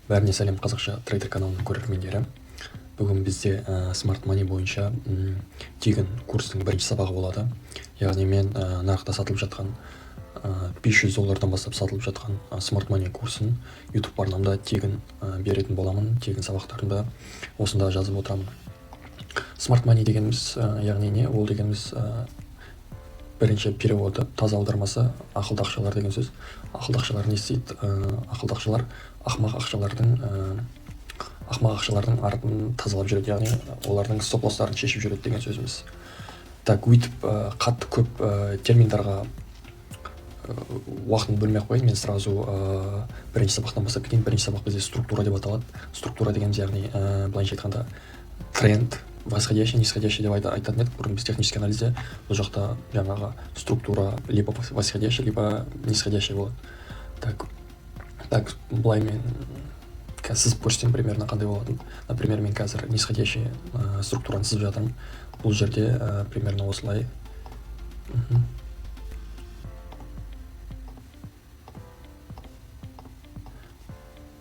Бәріне сәлем, қазақша трейдер каналының көрермендері. Бүгін бізде Smart Money бойынша тегін курстың бірінші сабағы болады. Яғни мен нарықта сатылып жатқан $500 бастап сатылып жатқан Smart Money курсын YouTube арнамда тегін беретін боламын. Тегін сабақтарында осында жазып отырамын. Smart Money дегеніміз яғни не? Ол дегеніміз бірінші переводы, таза аудармасы ақылды ақшалар деген сөз. Ақылды ақшалар не істейді? Ақылды ақшалар ақымақ ақшалардың артын тазалап жүреді, яғни олардың стоп-лосстарын шешіп жүреді деген сөзіміз. Так, өйтіп қатты көп терминдарға уақытын бөлмей ақ қояйын, мен сразу бірінші сабақтан бастап кетейін. Бірінші сабақ бізде структура деп аталады. Структура дегеніміз яғни былайша айтқанда тренд, восходящий, нисходящий деп айтатын едік. Бұрын біз технический анализде бұл жақта жаңағы структура либо восходящий, либо нисходящий болады. Так, былай мен сызып көрсетсем примерно қандай болатын. Например, мен қазір нисходящий структураны сызып жатырмын. Бұл жерде примерно осылай.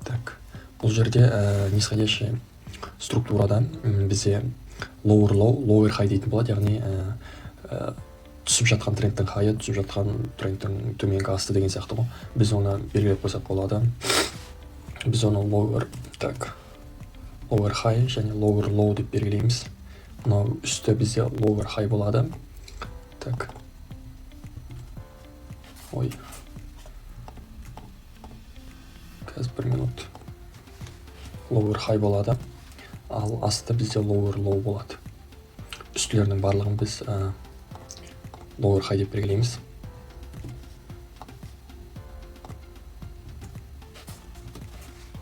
Так, бұл жерде нисходящий структурада бізде lower low, lower high дейтін болады, яғни түсіп жатқан трендтің хайы, түсіп жатқан трендтің төменгі асты деген сияқты ғой. Біз оны белгілеп қойсақ болады. Біз оны lower high және lower low деп белгілейміз. Мынау үсті бізде lower high болады. Так. Ой. Қазір 1 минут. Lower high болады. Ал асты бізде lower low болады. Үстілерінің барлығын біз lower high деп белгілейміз.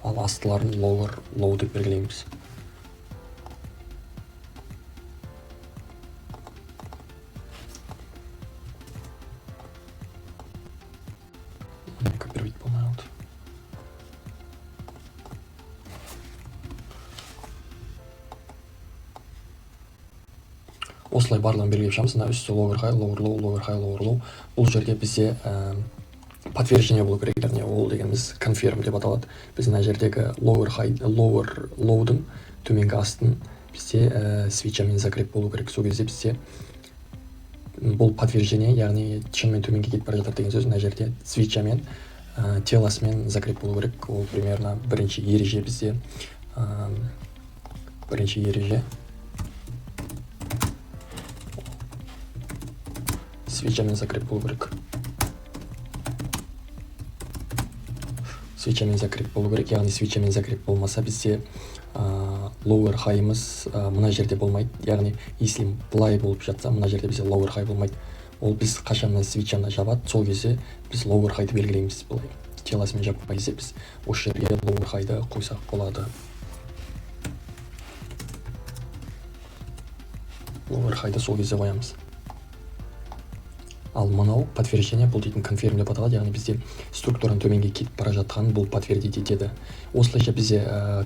Ал астыларын lower low деп белгілейміз. Копировать болмай қалды. Осылай барлығын белгілеп шығамыз. Мына үсті lower high, lower low, lower high, lower low. Бұл жерде бізде подтверждение болу керек, яғни ол дегеніміз confirm деп аталады. Біз мына жердегі lower low'дың төменгі астын бізде свитчамен закреп болу керек. Сол кезде бізде бұл подтверждение, яғни шынымен төменге кетіп бара жатыр деген сөз. Мына жерде свитчамен телосымен закреп болу керек. Ол примерно бірінші ереже бізде свитчамен закреп болу керек. Свитчамен закреп болу керек, яғни свитчамен закреп болмаса бізде lower high'ымыз мына жерде болмайды. Яғни если былай болып жатса, мына жерде бізде lower high болмайды. Ол біз қашан свитчаны жабады, сол кезде біз lower high'ды белгілейміз. Былай телосымен жаппай кезде біз осы жерге lower high'ды қойсақ болады. Lower high'ды сол кезде қоямыз. Ал мынау подтверждение, бұл дейтін confirm деп аталады, яғни бізде структураның төменге кетіп бара жатқанын бұл подтвердить етеді. Осылайша бізде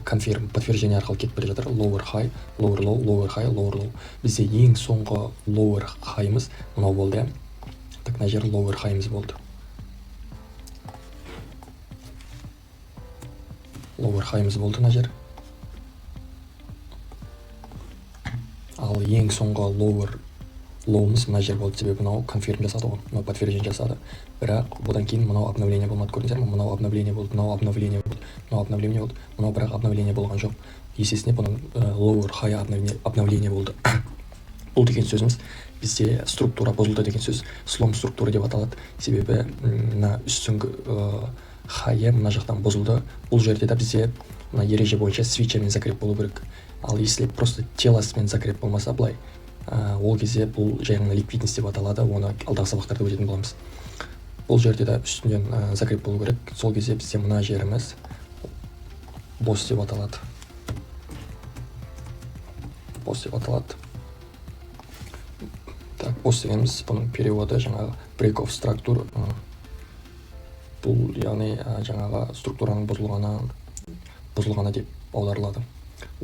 confirm, подтверждение арқылы кетіп бара жатыр. Lower high, lower low, lower high, lower low. Бізде ең соңғы lower high'ымыз мынау болды. Так, мына жер lower high'ымыз болды. Lower high'ымыз болды мына жер. Ал ең соңғы lower лоумыз мына жер болды, себебі мынау confirm жасады ғой, мынау подтверждение жасады. Бірақ бұдан кейін мынау обновление болмады, көрдіңіздер ме? Мынау обновление болды, мынау обновление болды, мынау обновление болды, мынау бірақ обновление болған жоқ. Есесіне бұның lower high обновление болды. Бұл деген сөзіміз бізде структура бұзылды деген сөз. Слом структура деп аталады, себебі мына үстіңгі хайы мына жақтан бұзылды. Бұл жерде де бізде мына ереже бойынша свитчамен закреп болу керек. Ал если просто телосымен закреп болмаса былай, ол кезде бұл жай ғана ликвидность деп аталады, оны алдағы сабақтарда өтетін боламыз. Бұл жерде де үстінен закреп болу керек. Сол кезде бізде мына жеріміз босс деп аталады. Так, босс дегеніміз бұның переводы жаңағы break of structure. Бұл яғни жаңағы структураның бұзылғаны деп аударылады.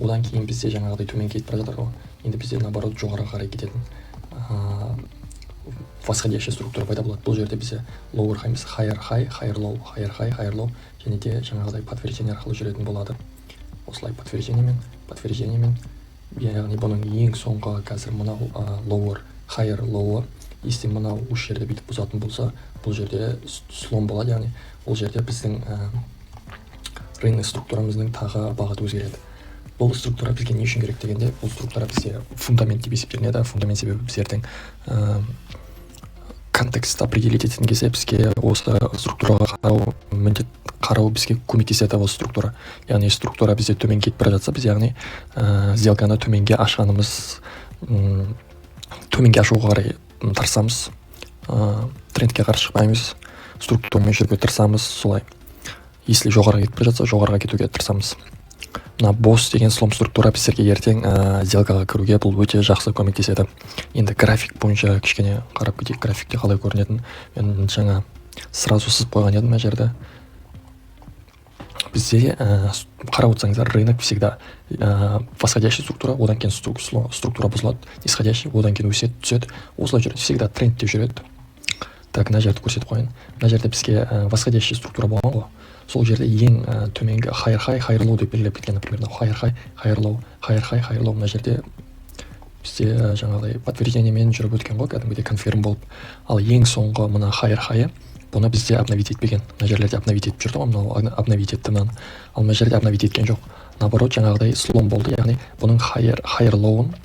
Одан кейін бізде жаңағыдай төмен кетіп бара жатыр ғой. Енді бізде наоборот жоғары қарай кететін восходящий структура пайда болады. Бұл жерде бізде lower high емес, higher high, higher low, higher high, higher low, және де жаңағыдай подтверждение арқылы жүретін болады. Осылай подтверждениемен, яғни бұның ең соңғы қазір мынау lower, higher, lower, если мынау осы жерде бүйтіп бұзатын болса, бұл жерде слом болады, яғни бұл жерде біздің рынок структурамыздың тағы бағыты өзгереді. Бұл структура бізге не үшін керек дегенде, бұл структура бізде фундамент деп есептелінеді. Фундамент себебі біздердің контекст определить ететін кезде бізге осы структураға қарау бізге көмектеседі осы структура. Яғни структура бізде төмен кетіп бара жатса, біз яғни сделканы төменге ашқанымыз, төменге ашуға қарай тырысамыз, трендке қарсы шықпаймыз, структурамен жүруге тырысамыз, солай. Если жоғарға кетіп бара жатса, жоғарға кетуге тырысамыз. Мына босс деген слом структура біздерге ертең сделкаға кіруге бұл өте жақсы көмектеседі. Енді график бойынша кішкене қарап кетейік, графикте қалай көрінетін. Мен жаңа сразу сызып қойған едім мына жерде. Бізде қарап отырсаңыздар, рынок всегда восходящий структура, одан кейін структура бұзылады, нисходящий, одан кейін өседі, түседі. Осылай жүреді, всегда трендте жүреді. Так, мына жерді көрсетіп қойын. Мына жерде бізге восходящий структура болған ғой. Сол жерде ең төменгі higher high, higher low деп белгілеп кеткен, например, higher high, higher low, higher high, higher low. Мына жерде бізде жаңағыдай подтверждениемен жүріп өткен ғой, кәдімгідей конфирм болып. Ал ең соңғы мына higher high, бұны бізде обновить етпеген. Мына жерлерде обновить етіп жүрді ғой, мынау обновить етті мынаны. Ал мына жерде обновить еткен жоқ. Наоборот, жаңағыдай слом болды, яғни бұның higher low-ын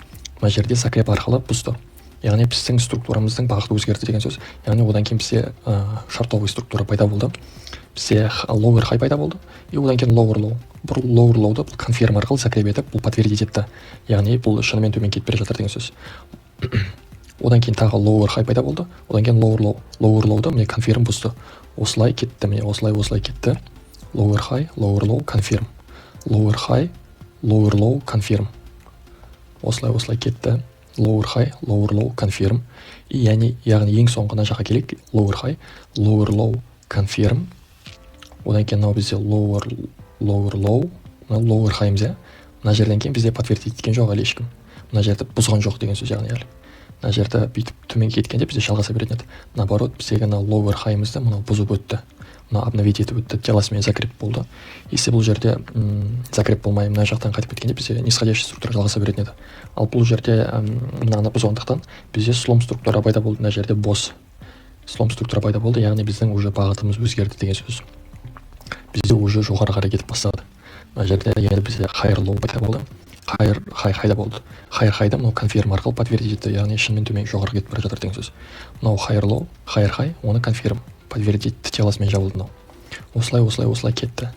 мына жерде закреп арқылы бұзды. Яғни біздің структурамыздың бағыты өзгерді деген сөз. Яғни одан кейін бізде шартовый структура пайда болды. Бізде lower high пайда болды, и одан кейін lower low. Бұл lower low'ды бұл конфирм арқылы закреп етіп, бұл подтвердить етті. Яғни бұл шынымен төмен кетіп бара жатыр деген сөз. Одан кейін тағы lower high пайда болды, одан кейін lower low. Lower low'ды міне конфирм бұзды. Осылай кетті, міне осылай кетті. Lower high, lower low, конфирм. Lower high, lower low, конфирм. Осылай кетті. Lower high, lower low, confirm. Яғни ең соңғына жаққа келейік. Lower high, lower low, confirm. Одан кейін мынау бізде lower low, lower high мзе. Мына жерден кейін бізде подтвердить еткен жоқ әлі ешкім. Мына жерді бұзған жоқ деген сөз яғни әлі. Мына жерді бүйтіп төмен кеткенде бізде жалғаса беретін еді. Наоборот, біздегі lower high мізді мынау бұзып өтті. Мына обновить етіп өтті, телосымен закреп болды. Если бұл жерде закреп болмай мына жақтан қайтып кеткенде бізде нисходящий структура жалғаса беретін еді. Ал бұл жерде мынаны бұзғандықтан бізде слом структура пайда болды. Мына жерде босс слом структура пайда болды, яғни біздің уже бағытымыз өзгерді деген сөз. Бізде уже жоғары қарай кетіп бастады. Мына жерде енді бізде higher low пайда болды, higher high да болды. Higher high-да мынау конфирм арқылы подтвердить етті, яғни шынымен төмен жоғары кетіп бара жатыр деген сөз. Мынау higher low, higher high, оны конфирм подтвердить телосымен жабылды мынау. Осылай кетті.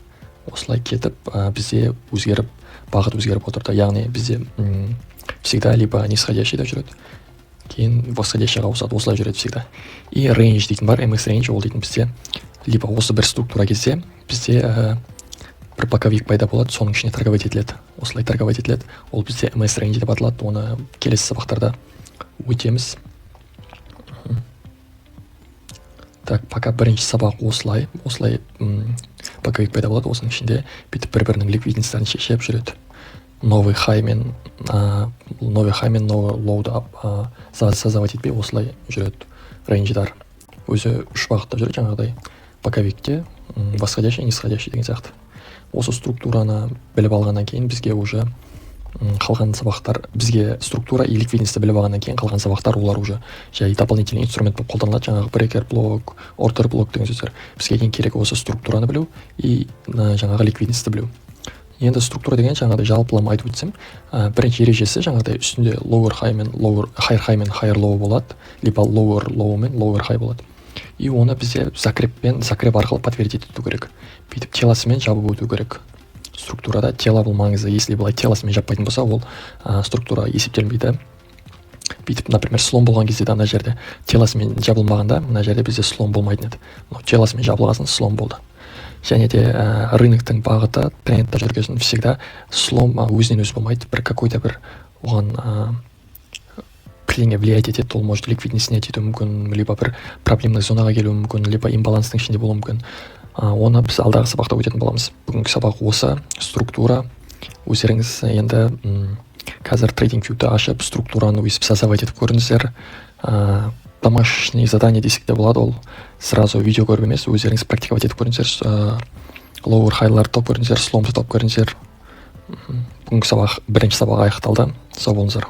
Осылай кетіп, бізде өзгеріп, бағыт өзгеріп отырды. Яғни бізде всегда либо нисходящий да жүреді, кейін восходящийға ауысады, осылай жүреді всегда. И range дейтін бар, MS range ол дейтін бізде либо осы бір структура кезде бізде бір боковик пайда болады, соның ішіне торговать етіледі. Осылай торговать етіледі. Ол бізде MS range деп аталады. Оны келесі сабақтарда өтеміз. Так, пока бірінші сабақ осылай боковик пайда болады, осының ішінде бүйтіп бір-бірінің ликвидностьтарын шешіп жүреді. Новый high мен новый low-ды создавать етпей осылай жүреді. Рейнждар өзі үш бағытта жүреді, жаңағыдай боковикте, восходящий, нисходящий деген сияқты. Осы структураны біліп алғаннан кейін бізге уже қалған сабақтар, бізге структура и ликвидностьті біліп алғаннан кейін қалған сабақтар олар уже жай дополнительный инструмент болып қолданылады, жаңағы брекер блок, ордер блок деген сөздер. Бізге ең керек осы структураны білу и жаңағы ликвидностьті білу. Енді структура деген жаңағыдай жалпылама айтып өтсем, бірінші ережесі жаңағыдай үстінде higher high мен higher low болады, либо lower low мен lower high болады. И оны бізде закреп арқылы подтвердить ету керек. Бүйтіп телосымен жабып өту керек. Структурада тело бұл маңызды. Если былай телосымен жаппайтын болса, ол структура есептелмейді. Бүйтіп, например, слом болған кезде мына жерде телосымен жабылмағанда, мына жерде бізде слом болмайтын еді. Телосымен жабылғасын слом болды. Және де рыноктың бағыты трендта жүрген всегда слом өзінен өзі болмайды. Бір какой-то бір оған бірдеңе влиять етеді. Ол может ликвидность снять етуі мүмкін, либо бір проблемный зонаға келуі мүмкін, либо имбаланстың ішінде болуы мүмкін. Оны біз алдағы сабақта өтетін боламыз. Бүгінгі сабақ осы структура. Өздеріңіз енді қазір TradingView'ді ашып структураны өйсіп создавать етіп көріңіздер. домашний задание десек те болады. Ол сразу видео көріп емес, өздеріңіз практиковать етіп көріңіздер. Lower highlар тауып көріңіздер, slow'ды тауып көріңіздер. Бүгінгі сабақ, бірінші сабақ аяқталды. Сау болыңыздар.